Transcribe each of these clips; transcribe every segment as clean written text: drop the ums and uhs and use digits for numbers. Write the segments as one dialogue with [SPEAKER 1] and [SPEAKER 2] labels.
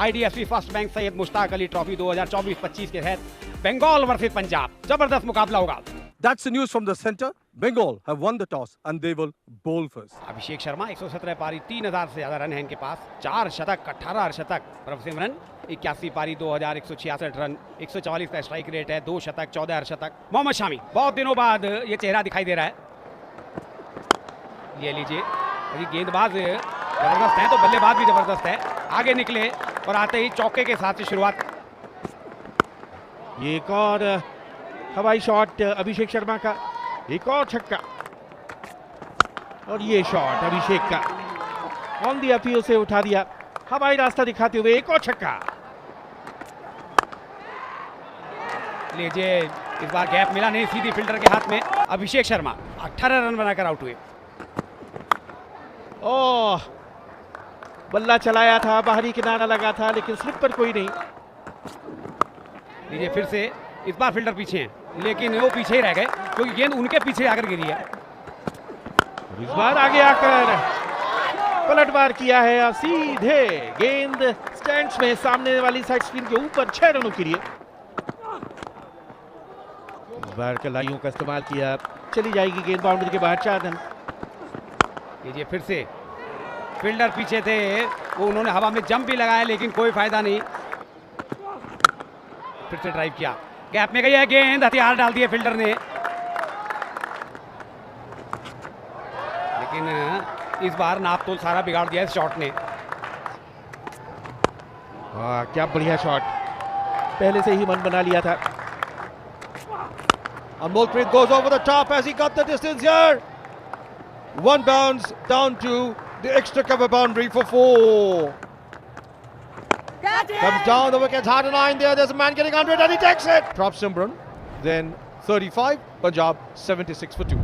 [SPEAKER 1] IDFC first bank Syed Mushtaq Ali trophy 2024-25 के तहत Bengal versus Punjab जबरदस्त मुकाबला होगा।
[SPEAKER 2] That's the news from the center. Bengal have won the toss and they will bowl first.
[SPEAKER 1] Abhishek Sharma 117 पारी 3000 से ज्यादा रन है इनके पास, 4 शतक 18 अर्धशतक। प्रभसिमरन 81 पारी 2166 रन, 144 का स्ट्राइक रेट है, 2 शतक 14 अर्धशतक। मोहम्मद शामी बहुत दिनों बाद ये चेहरा दिखाई दे रहा है। ये लीजिए, गेंदबाज जबरदस्त है तो बल्लेबाज भी जबरदस्त है। आगे निकले और आते ही चौके के साथ शुरुआत।
[SPEAKER 3] ये एक और हवाई शॉट अभिषेक शर्मा का, एक और छक्का और ये शॉट अभिषेक का ऑन दी अपील से उठा दिया, हवाई रास्ता दिखाते हुए एक और छक्का।
[SPEAKER 1] लीजिए, इस बार गैप मिला नहीं, सीधी फील्डर के हाथ में। अभिषेक शर्मा 18 रन बनाकर आउट हुए।
[SPEAKER 3] ओह, बल्ला चलाया था, बाहरी किनारा लगा था लेकिन स्लिप पर कोई नहीं।
[SPEAKER 1] लीजिए फिर से, इस बार फील्डर पीछे हैं लेकिन वो पीछे ही रह गए क्योंकि गेंद उनके पीछे आकर गिरी है।
[SPEAKER 3] इस बार आगे आकर पलटवार किया है और सीधे गेंद स्टैंड्स में सामने वाली साइड स्क्रीन के ऊपर 6 रनों के लिए। इस बार कलाइयों का इस्तेमाल किया, चली जाएगी गेंद बाउंड्री के बाहर, 4 रन।
[SPEAKER 1] लीजिए फिर से, फील्डर पीछे थे, वो उन्होंने हवा में जंप भी लगाया लेकिन कोई फायदा नहीं। फिर से ड्राइव किया, गैप में गई है गेंद, हथियार डाल दिए फील्डर ने। लेकिन इस बार नापतोल सारा बिगाड़ दिया इस शॉट ने।
[SPEAKER 3] क्या बढ़िया शॉट, पहले से ही मन बना लिया था।
[SPEAKER 4] Anmolpreet goes over the top as he got the distance here. One bounce down to the extra cover boundary for 4. Comes down, the wicket's hard and line there. There's a man getting under it and he takes it. Prabsimran, then 35, Punjab 76 for 2.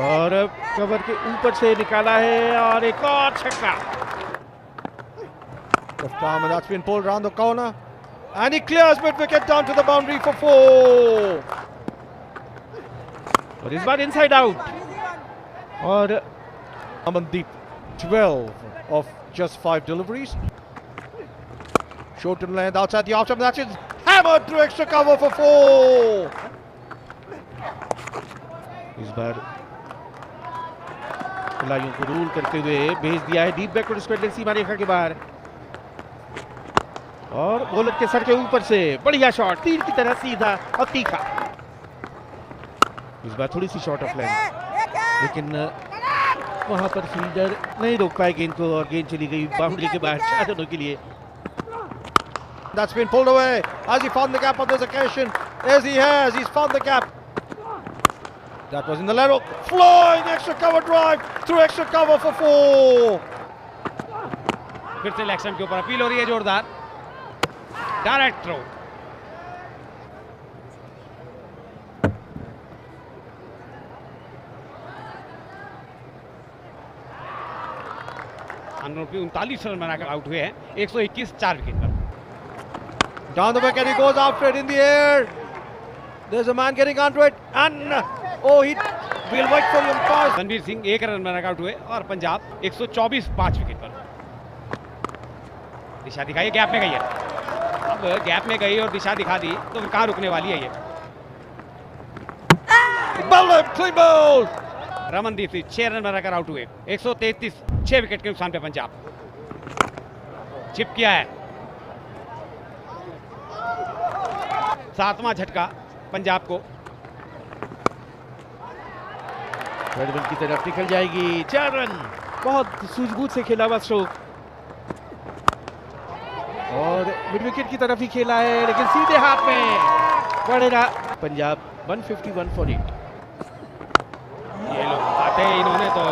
[SPEAKER 3] और cover के ऊपर से निकाला है और एक और छक्का।
[SPEAKER 4] Tough time and that's been pulled around the corner. And he clears mid wicket down to the boundary for 4.
[SPEAKER 3] और इस बार इनसाइड आउट। और
[SPEAKER 4] Amandeep 12 of just 5 deliveries. Short and length outside the off stump. That's it. Hammered through extra cover for 4.
[SPEAKER 3] इस बार खिलाड़ियों को rule करते हुए भेज दिया है डीप बैकवर्ड स्क्वायर सीमा रेखा के बाहर। और बॉलर के सर के ऊपर से बढ़िया शॉट, तीर की तरह सीधा और तीखा। इस बार थोड़ी सी शॉर्ट ऑफ लेंथ, लेकिन वहां पर फील्डर नहीं रोक पाए गेंद को और गेंद चली गई बाउंड्री के बाहर 4 रनों के लिए।
[SPEAKER 4] That's been pulled away. Has he found the gap on this occasion? Yes, he has. He's found the gap. That was in the lateral. Flying extra cover drive through extra cover for 4.
[SPEAKER 1] फिर से leg stump के ऊपर appeal हो रही है जोरदार, direct throw. अनूपी 39 run बनाकर out हुए हैं, 121 4 विकेट पर।
[SPEAKER 4] Down the wicket, he goes after it in the air. There's a man getting onto it, and we'll wait for the umpire.
[SPEAKER 1] Ranveer Singh 1 run बनाकर आउट हुए और पंजाब 124 5 विकेट पर। दिशा दिखाई, गैप में गई है। अब गैप में गई और दिशा दिखा दी तो फिर कहां रुकने वाली है ये।
[SPEAKER 4] Clean ball.
[SPEAKER 1] Ramandeep Singh 6 run बनाकर आउट हुए, 133 6 विकेट के नुकसान पे पंजाब। चिप किया है, 7वां झटका पंजाब को।
[SPEAKER 3] बैट्समैन की तरफ निकल जाएगी, 4 रन। बहुत सूझबूझ से खेला हुआ स्ट्रोक और मिड विकेट की तरफ ही खेला है लेकिन सीधे हाथ में पड़ेगा। पंजाब 151 फॉर 8।
[SPEAKER 1] ये लोग आते हैं, इन्होंने तो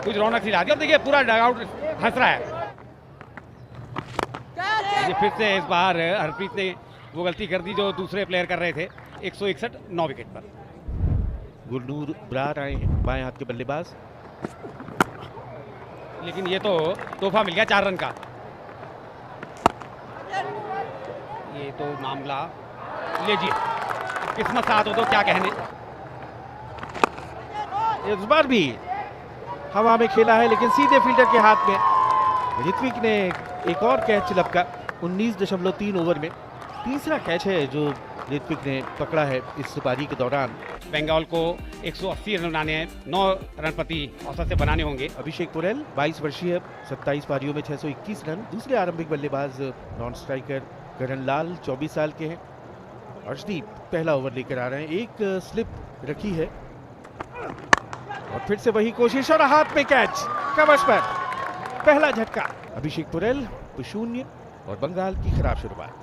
[SPEAKER 1] कुछ रौनक दिला दी। अब देखिए पूरा डगआउट हंस रहा है। ये फिर से इस बार हरप्रीत ने वो गलती कर दी जो दूसरे प्लेयर कर रहे थे। 161 9 विकेट पर।
[SPEAKER 3] गुरनूर ब्रार आए हैं, बाएं हाथ के बल्लेबाज।
[SPEAKER 1] लेकिन ये तो तोहफा मिल गया 4 रन का। ये तो मामला, लीजिए किस्मत साथ हो तो क्या कहने।
[SPEAKER 3] इस बार भी हवा में खेला है लेकिन सीधे फील्डर के हाथ में। ऋत्विक ने एक और कैच लपका 19.3 ओवर में। तीसरा कैच है जो ऋत्विक ने पकड़ा है इस पारी के दौरान।
[SPEAKER 1] बंगाल को 180 रन बनाने हैं, 9 रन प्रति औसत से बनाने होंगे।
[SPEAKER 3] अभिषेक पुरेल 22 वर्षीय, 27 पारियों में 621 रन। दूसरे आरंभिक बल्लेबाज नॉन स्ट्राइकर करण लाल 24 साल के हैं। अर्शदीप पहला ओवर लेकर आ रहे हैं। एक स्लिप रखी है और फिर से वही कोशिश और हाथ में कैच कवच पर। पहला झटका। अभिषेक पुरेल 0 और बंगाल की खराब शुरुआत।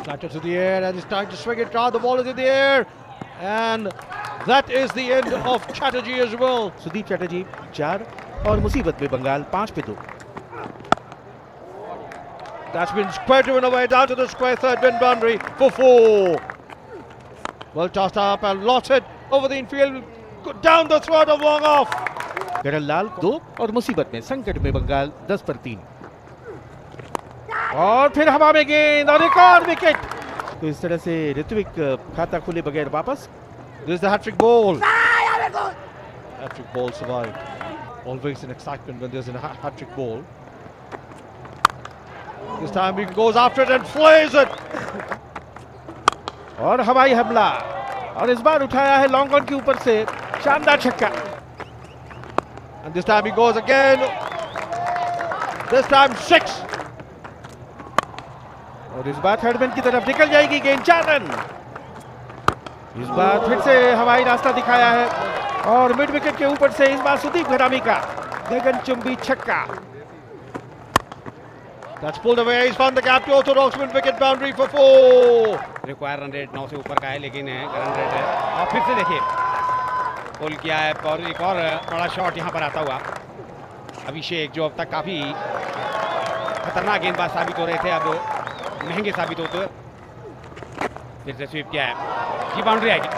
[SPEAKER 4] Flatter to the air and it's time to swing it round. The ball is in the air and that is the end of Chatterjee as well.
[SPEAKER 3] Sudeep Chatterjee 4 और मुसीबत में बंगाल 5 पे 2।
[SPEAKER 4] That's been square driven away down to the square third bin boundary for 4. Well tossed up and lost it over the infield down the throat of long off.
[SPEAKER 3] करण लाल 2 और मुसीबत में संकट में बंगाल 10 पर 3। और फिर हवा में गेंद और एक और विकेट। तो इस तरह से ऋत्विक खाता खुले बगैर वापस।
[SPEAKER 4] There's the hat-trick ball. Hat-trick ball survived. Always an excitement when there's a hat-trick ball. This time he goes after it and flays it.
[SPEAKER 3] और हवाई हमला और इस बार उठाया है लॉन्ग ऑन के ऊपर से शानदार छक्का।
[SPEAKER 4] And this time he goes again. This time 6.
[SPEAKER 3] और इस बार थर्ड मैन की तरफ निकल जाएगी गेंद। 4 रन। इस बार फिर से हवाई रास्ता दिखाया है और मिड विकेट के ऊपर से इस बार सुदीप घरामी का गगनचुंबी छक्का।
[SPEAKER 4] That's pulled away. He's found the gap to orthodox mid wicket boundary for 4.
[SPEAKER 1] Require run rate 9 से ऊपर का है, लेकिन रन रेट है। और फिर से देखिए पुल किया है और एक और बड़ा शॉट यहाँ पर आता हुआ। अभिषेक जो अब तक काफी खतरनाक गेंदबाज साबित हो रहे थे, अब महंगे साबित होते हुए फिर से स्वीप किया है। ये बाउंड्री आएगी।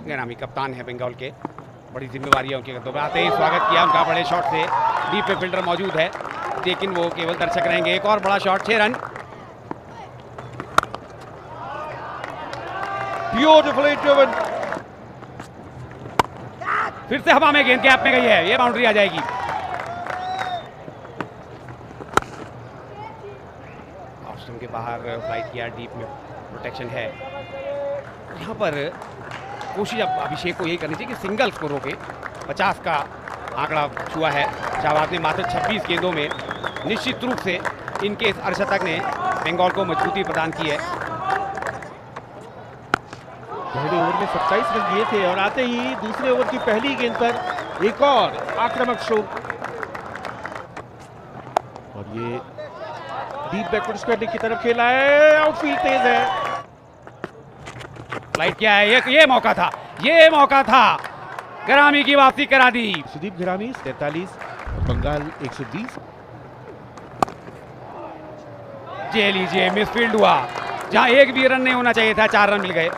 [SPEAKER 1] गरामी कप्तान है बंगाल के, बड़ी जिम्मेवारी है उनके कंधों पर। आते ही स्वागत किया उनका बड़े शॉट से। डीप पे फील्डर मौजूद है लेकिन वो केवल दर्शक रहेंगे। एक और बड़ा शॉट, 6 रन।
[SPEAKER 4] Beautifully driven.
[SPEAKER 1] फिर से हवा में गेंद गैप में गई है, ये बाउंड्री आ जाएगी। ऑप्शन के बाहर फ्लाइट किया, डीप में प्रोटेक्शन है। यहाँ पर कोशिश अब अभिषेक को यही करनी चाहिए कि सिंगल्स को रोके। 50 का आंकड़ा छुआ है शाहबाज ने मात्र 26 गेंदों में। निश्चित रूप से इनके इस अर्धशतक ने बंगाल को मजबूती प्रदान की है।
[SPEAKER 3] पहले ओवर में 27 रन दिए थे और आते ही दूसरे ओवर की पहली गेंद पर एक और आक्रामक स्ट्रोक और ये डीप बैकवर्ड स्क्वायर की तरफ खेला है। आउटफील्ड तेज है।
[SPEAKER 1] फ्लाइट किया है, ये मौका था, ये मौका था। घरामी की वापसी करा दी।
[SPEAKER 3] सुदीप घरामी 43 और बंगाल 120।
[SPEAKER 1] जे लीजिए मिसफील्ड हुआ जहां एक भी रन नहीं होना चाहिए था, 4 रन मिल गए।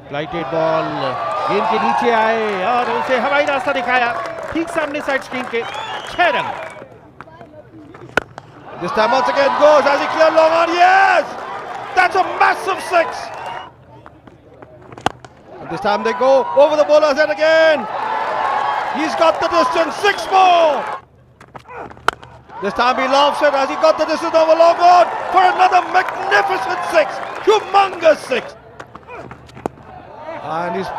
[SPEAKER 3] फ्लाइटेड बॉल गेंद के नीचे आए और उसे हवाई रास्ता दिखाया ठीक सामने साइड स्क्रीन के। 6 run.
[SPEAKER 4] This time once again goes as he cleared long on. Yes! That's a massive 6. And this time they go over the bowler's head again. He's got the distance. 6 more. This time he laughs it as he got the distance over long on for another magnificent 6. Humongous 6. And he's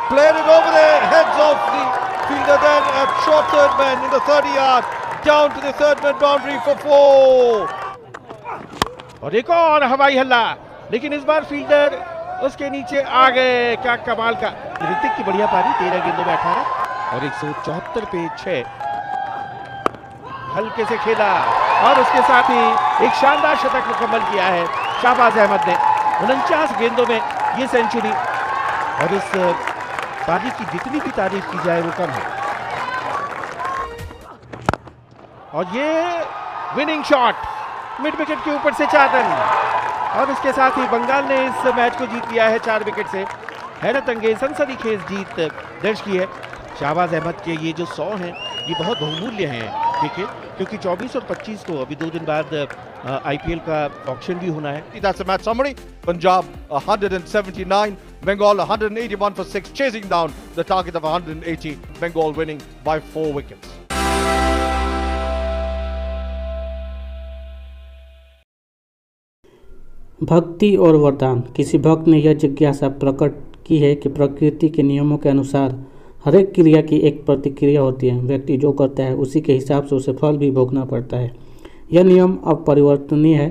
[SPEAKER 4] played it over the heads of the fielder then at short third man in the 30-yard. Down to the third man boundary for 4.
[SPEAKER 3] और एक और हवाई हल्ला, लेकिन इस बार fielder उसके नीचे आ गए। क्या कमाल का ऋतिक की बढ़िया पारी। 13 गेंदों में 18 और 174 पे 6। हल्के से खेला और उसके साथ ही एक शानदार शतक मुकम्मल किया है शाहबाज अहमद ने। 49 गेंदों में ये सेंचुरी और इस पारी की जितनी भी तारीफ की जाए वो कम है। और ये विनिंग शॉट मिड विकेट के ऊपर से 4 रन और इसके साथ ही बंगाल ने इस मैच को जीत लिया है 4 विकेट से। हैरत अंगेज सनसनीखेज जीत दर्ज की है। शाहबाज अहमद के ये जो 100 हैं ये बहुत बहुमूल्य हैं विकेट, क्योंकि 24 और 25 को अभी 2 दिन बाद आईपीएल का ऑक्शन भी होना है।
[SPEAKER 4] That's the match summary. Punjab 179, Bengal 181 for 6, chasing down the target of 180. Bengal winning by 4 wickets.
[SPEAKER 5] भक्ति और वरदान। किसी भक्त ने यह जिज्ञासा प्रकट की है कि प्रकृति के नियमों के अनुसार हर एक क्रिया की एक प्रतिक्रिया होती है। व्यक्ति जो करता है उसी के हिसाब से उसे फल भी भोगना पड़ता है। यह नियम अपरिवर्तनीय है,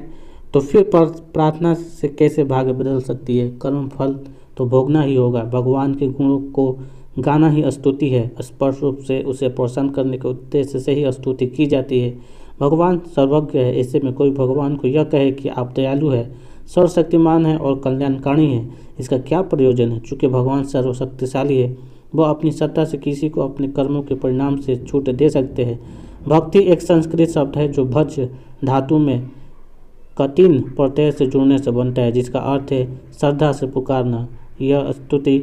[SPEAKER 5] तो फिर प्रार्थना से कैसे भाग्य बदल सकती है। कर्म फल तो भोगना ही होगा। भगवान के गुणों को गाना ही स्तुति है। स्पष्ट रूप से उसे प्रसन्न करने के उद्देश्य से ही स्तुति की जाती है। भगवान सर्वज्ञ है, ऐसे में कोई भगवान को यह कहे कि आप दयालु है, सर्वशक्तिमान है और कल्याणकारी है, इसका क्या प्रयोजन है। चूँकि भगवान सर्वशक्तिशाली है, वह अपनी सत्ता से किसी को अपने कर्मों के परिणाम से छूट दे सकते हैं। भक्ति एक संस्कृत शब्द है जो भज धातु में कठिन प्रत्यय से जुड़ने से बनता है, जिसका अर्थ है श्रद्धा से पुकारना। यह स्तुति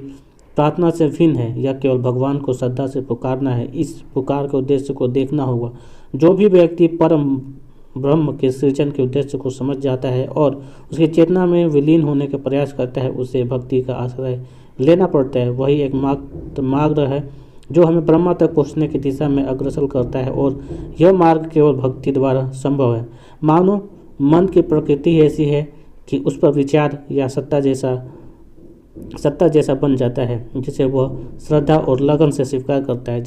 [SPEAKER 5] प्रार्थना से भिन्न है। यह केवल भगवान को श्रद्धा से पुकारना है। इस पुकार के उद्देश्य को देखना होगा। जो भी व्यक्ति परम ब्रह्म के सृजन के उद्देश्य को समझ जाता है और उसकी चेतना में विलीन होने का प्रयास करता है, उसे भक्ति का आश्रय लेना पड़ता है। वही एक मार्ग है जो हमें ब्रह्मा तक पहुँचने की दिशा में अग्रसर करता है, और यह मार्ग केवल भक्ति द्वारा संभव है। मानो मन की प्रकृति ऐसी है कि उस पर विचार या सत्ता जैसा बन जाता है, जिसे वह श्रद्धा और लगन से स्वीकार करता है।